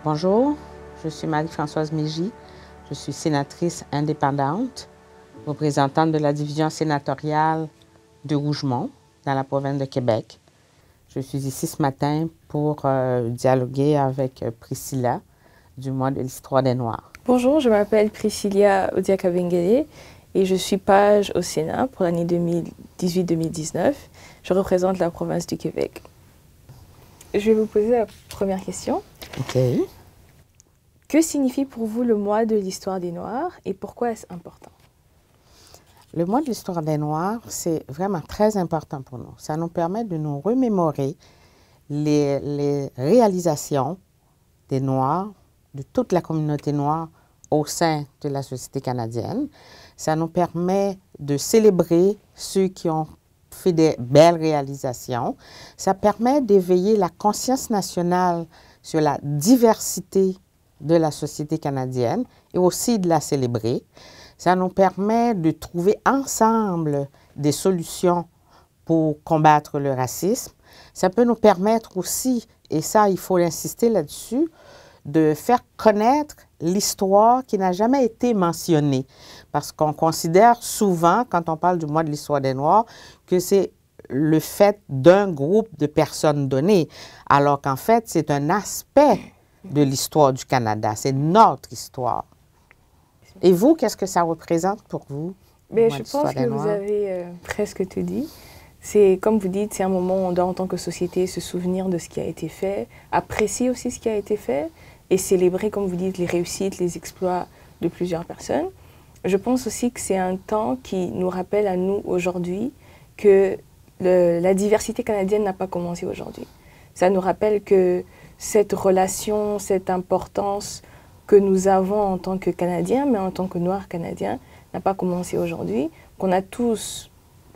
Bonjour, je suis Marie-Françoise Mégy. Je suis sénatrice indépendante, représentante de la division sénatoriale de Rougemont, dans la province de Québec. Je suis ici ce matin pour dialoguer avec Priscilla du mois de l'Histoire des Noirs. Bonjour, je m'appelle Priscilla Odiakabengele et je suis page au Sénat pour l'année 2018-2019. Je représente la province du Québec. Je vais vous poser la première question. OK. Que signifie pour vous le mois de l'Histoire des Noirs et pourquoi est-ce important? Le mois de l'Histoire des Noirs, c'est vraiment très important pour nous. Ça nous permet de nous remémorer les réalisations des Noirs, de toute la communauté noire au sein de la société canadienne. Ça nous permet de célébrer ceux qui ont fait des belles réalisations. Ça permet d'éveiller la conscience nationale sur la diversité de la société canadienne et aussi de la célébrer. Ça nous permet de trouver ensemble des solutions pour combattre le racisme. Ça peut nous permettre aussi, et ça, il faut insister là-dessus, de faire connaître l'histoire qui n'a jamais été mentionnée. Parce qu'on considère souvent, quand on parle du mois de l'Histoire des Noirs, que c'est le fait d'un groupe de personnes données, alors qu'en fait, c'est un aspect de l'histoire du Canada. C'est notre histoire. Et vous, qu'est-ce que ça représente pour vous? Mais je pense que vous avez presque tout dit. C'est, comme vous dites, c'est un moment où on doit, en tant que société, se souvenir de ce qui a été fait, apprécier aussi ce qui a été fait et célébrer, comme vous dites, les réussites, les exploits de plusieurs personnes. Je pense aussi que c'est un temps qui nous rappelle à nous, aujourd'hui, que la diversité canadienne n'a pas commencé aujourd'hui. Ça nous rappelle que cette relation, cette importance que nous avons en tant que Canadiens, mais en tant que Noirs canadiens, n'a pas commencé aujourd'hui, qu'on a tous,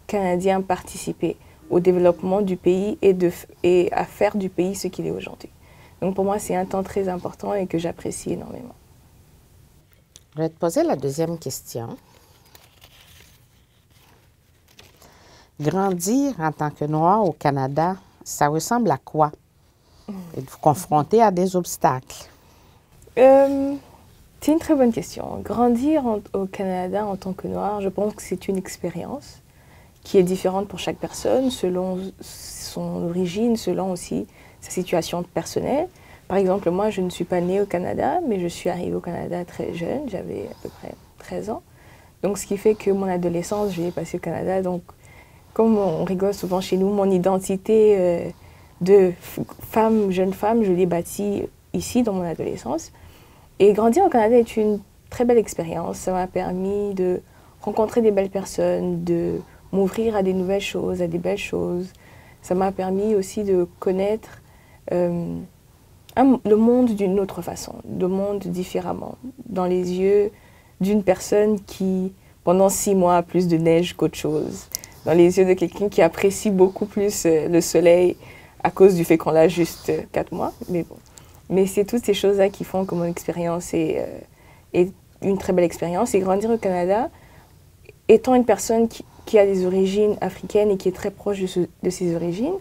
Canadiens, participé au développement du pays et à faire du pays ce qu'il est aujourd'hui. Donc pour moi, c'est un temps très important et que j'apprécie énormément. Je vais te poser la deuxième question. Grandir en tant que Noir au Canada, ça ressemble à quoi? Êtes-vous confronté à des obstacles? C'est une très bonne question. Grandir au Canada en tant que Noir, je pense que c'est une expérience qui est différente pour chaque personne, selon son origine, selon aussi sa situation personnelle. Par exemple, moi, je ne suis pas née au Canada, mais je suis arrivée au Canada très jeune, j'avais à peu près 13 ans. Donc, ce qui fait que mon adolescence, je l'ai passée au Canada. Donc, comme on rigole souvent chez nous, mon identité de femme, jeune femme, je l'ai bâtie ici, dans mon adolescence. Et grandir au Canada est une très belle expérience. Ça m'a permis de rencontrer des belles personnes, de m'ouvrir à des nouvelles choses, à des belles choses. Ça m'a permis aussi de connaître le monde d'une autre façon, le monde différemment, dans les yeux d'une personne qui, pendant 6 mois, a plus de neige qu'autre chose, dans les yeux de quelqu'un qui apprécie beaucoup plus le soleil à cause du fait qu'on l'a juste 4 mois. Mais bon. Mais c'est toutes ces choses-là qui font que mon expérience est une très belle expérience. Et grandir au Canada, étant une personne qui a des origines africaines et qui est très proche de ses origines,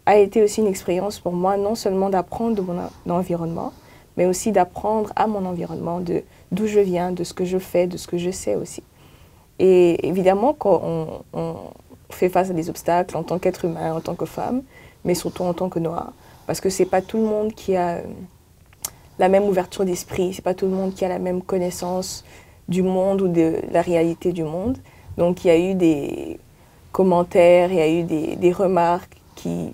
a été aussi une expérience pour moi, non seulement d'apprendre de mon environnement, mais aussi d'apprendre à mon environnement, d'où je viens, de ce que je fais, de ce que je sais aussi. Et évidemment, quand on fait face à des obstacles en tant qu'être humain, en tant que femme, mais surtout en tant que Noir, parce que ce n'est pas tout le monde qui a la même ouverture d'esprit, ce n'est pas tout le monde qui a la même connaissance du monde ou de la réalité du monde. Donc il y a eu des commentaires, il y a eu des remarques qui,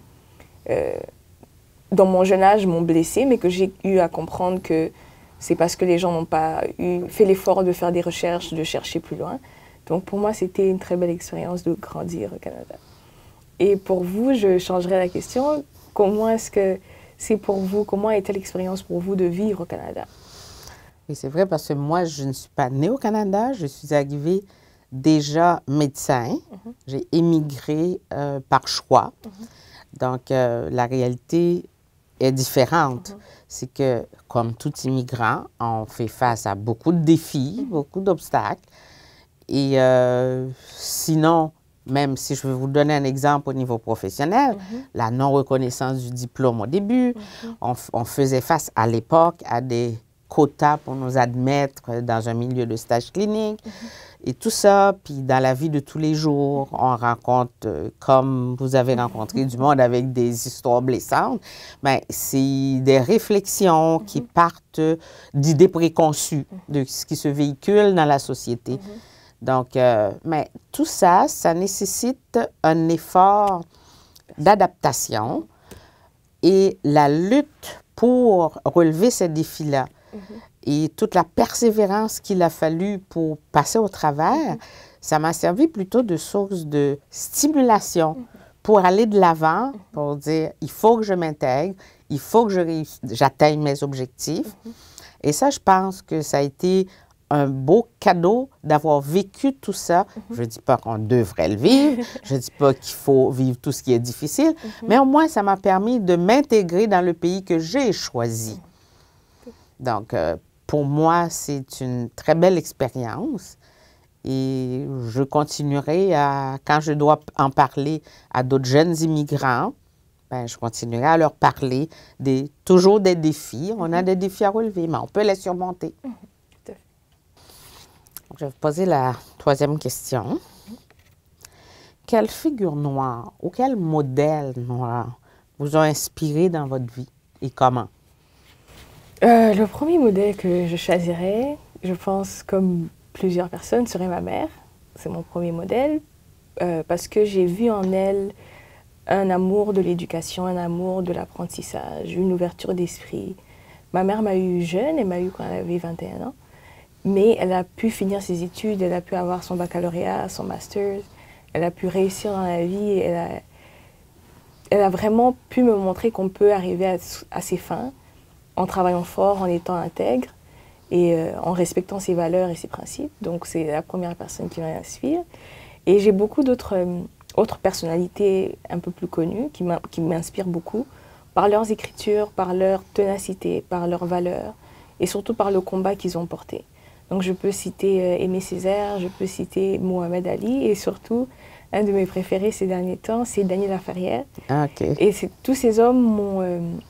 dans mon jeune âge, m'ont blessée, mais que j'ai eu à comprendre que c'est parce que les gens n'ont pas fait l'effort de faire des recherches, de chercher plus loin. Donc pour moi, c'était une très belle expérience de grandir au Canada. Et pour vous, je changerai la question. Comment est-ce que c'est pour vous, comment était l'expérience pour vous de vivre au Canada? Oui, c'est vrai parce que moi, je ne suis pas née au Canada, je suis arrivée déjà médecin. J'ai émigré par choix. Donc, la réalité est différente. C'est que, comme tout immigrant, on fait face à beaucoup de défis, beaucoup d'obstacles. Et sinon, même si je vais vous donner un exemple au niveau professionnel, la non-reconnaissance du diplôme au début, on faisait face à l'époque à des quotas pour nous admettre dans un milieu de stage clinique et tout ça. Puis dans la vie de tous les jours, on rencontre, comme vous avez rencontré du monde avec des histoires blessantes, bien, c'est des réflexions qui partent d'idées préconçues de ce qui se véhicule dans la société. Donc, mais tout ça, ça nécessite un effort d'adaptation et la lutte pour relever ces défis-là. Et toute la persévérance qu'il a fallu pour passer au travers, ça m'a servi plutôt de source de stimulation pour aller de l'avant, pour dire, il faut que je m'intègre, il faut que j'atteigne mes objectifs. Et ça, je pense que ça a été un beau cadeau d'avoir vécu tout ça. Je ne dis pas qu'on devrait le vivre, je ne dis pas qu'il faut vivre tout ce qui est difficile, mais au moins, ça m'a permis de m'intégrer dans le pays que j'ai choisi. Donc, pour moi, c'est une très belle expérience et je continuerai à, quand je dois en parler à d'autres jeunes immigrants, ben, je continuerai à leur parler toujours des défis. On a des défis à relever, mais on peut les surmonter. Je vais vous poser la troisième question. Quelle figure noire ou quel modèle noir vous ont inspiré dans votre vie et comment? Le premier modèle que je choisirais, je pense comme plusieurs personnes, serait ma mère. C'est mon premier modèle parce que j'ai vu en elle un amour de l'éducation, un amour de l'apprentissage, une ouverture d'esprit. Ma mère m'a eu jeune, elle m'a eu quand elle avait 21 ans. Mais elle a pu finir ses études, elle a pu avoir son baccalauréat, son master, elle a pu réussir dans la vie, elle a vraiment pu me montrer qu'on peut arriver à ses fins en travaillant fort, en étant intègre et en respectant ses valeurs et ses principes. Donc c'est la première personne qui m'inspire. Et j'ai beaucoup autres personnalités un peu plus connues qui m'inspirent beaucoup par leurs écritures, par leur ténacité, par leurs valeurs et surtout par le combat qu'ils ont porté. Donc je peux citer Aimé Césaire, je peux citer Mohamed Ali et surtout, un de mes préférés ces derniers temps, c'est Daniel Laferrière. Ah, okay. Et tous ces hommes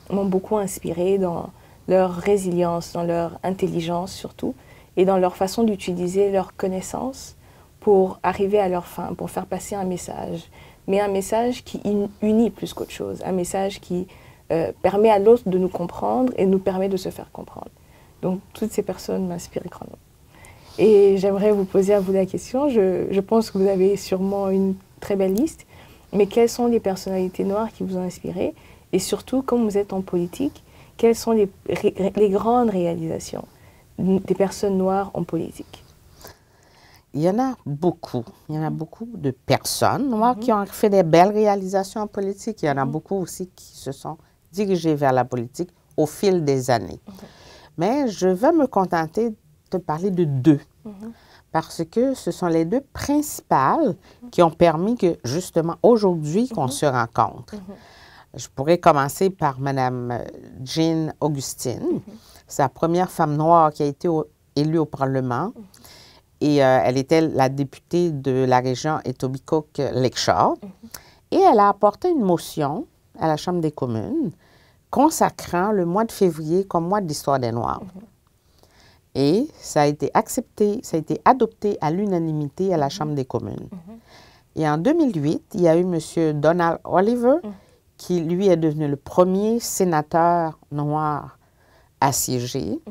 m'ont beaucoup inspiré dans leur résilience, dans leur intelligence surtout, et dans leur façon d'utiliser leurs connaissances pour arriver à leur fin, pour faire passer un message. Mais un message qui unit plus qu'autre chose, un message qui permet à l'autre de nous comprendre et nous permet de se faire comprendre. Donc toutes ces personnes m'inspirent grandement. Et j'aimerais vous poser à vous la question, je pense que vous avez sûrement une très belle liste, mais quelles sont les personnalités noires qui vous ont inspiré? Et surtout, comme vous êtes en politique, quelles sont les grandes réalisations des personnes noires en politique? Il y en a beaucoup. Il y en a beaucoup de personnes noires qui ont fait des belles réalisations en politique. Il y en a beaucoup aussi qui se sont dirigées vers la politique au fil des années. Mais je vais me contenter de parler de deux, parce que ce sont les deux principales qui ont permis que, justement, aujourd'hui, qu'on se rencontre. Je pourrais commencer par Mme Jane Augustine. C'est la première femme noire qui a été élue au Parlement. Et elle était la députée de la région Etobicoke-Lakeshore. Et elle a apporté une motion à la Chambre des communes consacrant le mois de février comme mois de l'histoire des Noirs. Et ça a été accepté, ça a été adopté à l'unanimité à la Chambre des communes. Et en 2008, il y a eu M. Donald Oliver, qui, lui, est devenu le premier sénateur noir à siéger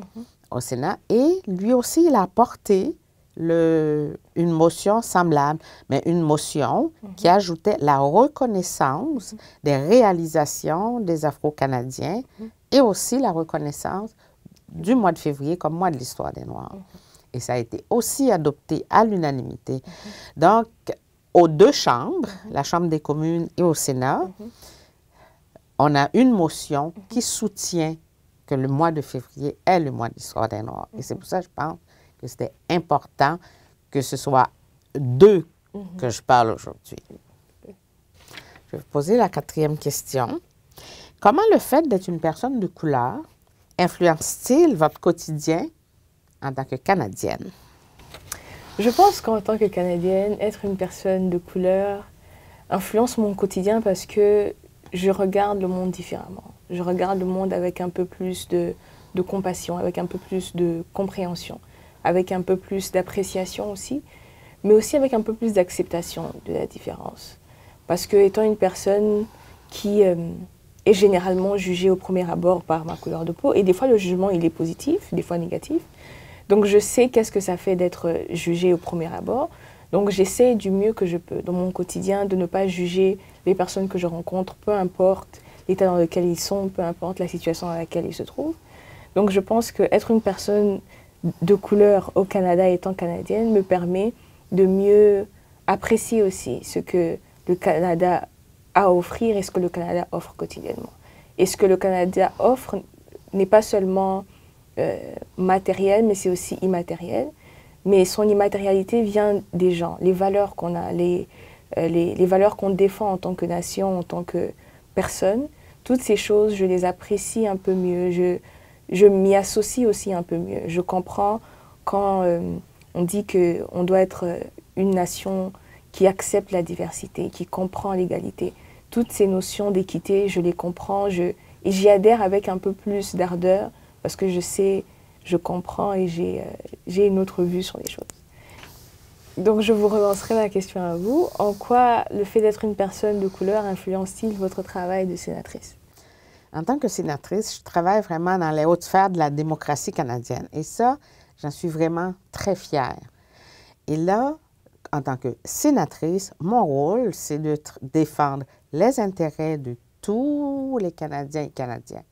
au Sénat. Et lui aussi, il a apporté une motion semblable, mais une motion qui ajoutait la reconnaissance des réalisations des Afro-Canadiens et aussi la reconnaissance du mois de février comme mois de l'histoire des Noirs. Et ça a été aussi adopté à l'unanimité. Donc, aux deux chambres, la Chambre des communes et au Sénat, on a une motion qui soutient que le mois de février est le mois de l'histoire des Noirs. Et c'est pour ça que je pense que c'était important que ce soit d'eux que je parle aujourd'hui. Je vais vous poser la 4e question. Comment le fait d'être une personne de couleur influence-t-il votre quotidien en tant que Canadienne? Je pense qu'en tant que Canadienne, être une personne de couleur influence mon quotidien parce que je regarde le monde différemment. Je regarde le monde avec un peu plus de compassion, avec un peu plus de compréhension, avec un peu plus d'appréciation aussi, mais aussi avec un peu plus d'acceptation de la différence. Parce que étant une personne qui est généralement jugée au premier abord par ma couleur de peau, et des fois le jugement il est positif, des fois négatif, donc je sais qu'est-ce que ça fait d'être jugée au premier abord. Donc j'essaie du mieux que je peux dans mon quotidien de ne pas juger les personnes que je rencontre, peu importe l'état dans lequel ils sont, peu importe la situation dans laquelle ils se trouvent. Donc je pense qu'être une personne de couleur au Canada étant canadienne me permet de mieux apprécier aussi ce que le Canada a à offrir et ce que le Canada offre quotidiennement. Et ce que le Canada offre n'est pas seulement matériel, mais c'est aussi immatériel. Mais son immatérialité vient des gens, les valeurs qu'on a, les valeurs qu'on défend en tant que nation, en tant que personne. Toutes ces choses, je les apprécie un peu mieux, je m'y associe aussi un peu mieux. Je comprends quand on dit qu'on doit être une nation qui accepte la diversité, qui comprend l'égalité. Toutes ces notions d'équité, je les comprends et j'y adhère avec un peu plus d'ardeur parce que je sais, je comprends et j'ai une autre vue sur les choses. Donc je vous relancerai la question à vous. En quoi le fait d'être une personne de couleur influence-t-il votre travail de sénatrice? En tant que sénatrice, je travaille vraiment dans les hautes sphères de la démocratie canadienne. Et ça, j'en suis vraiment très fière. Et là, en tant que sénatrice, mon rôle, c'est de défendre les intérêts de tous les Canadiens et Canadiennes,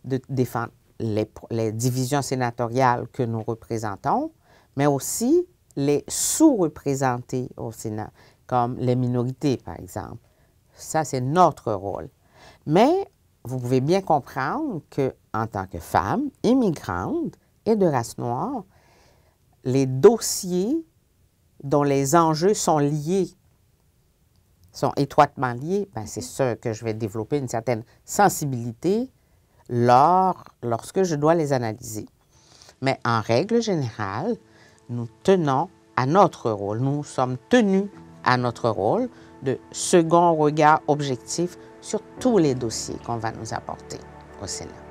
de défendre les divisions sénatoriales que nous représentons, mais aussi les sous-représentés au Sénat, comme les minorités, par exemple. Ça, c'est notre rôle. Mais vous pouvez bien comprendre qu'en tant que femme immigrante et de race noire, les dossiers dont les enjeux sont liés, sont étroitement liés, ben c'est sûr que je vais développer une certaine sensibilité lorsque je dois les analyser. Mais en règle générale, nous tenons à notre rôle. Nous sommes tenus à notre rôle de second regard objectif sur tous les dossiers qu'on va nous apporter au Sénat.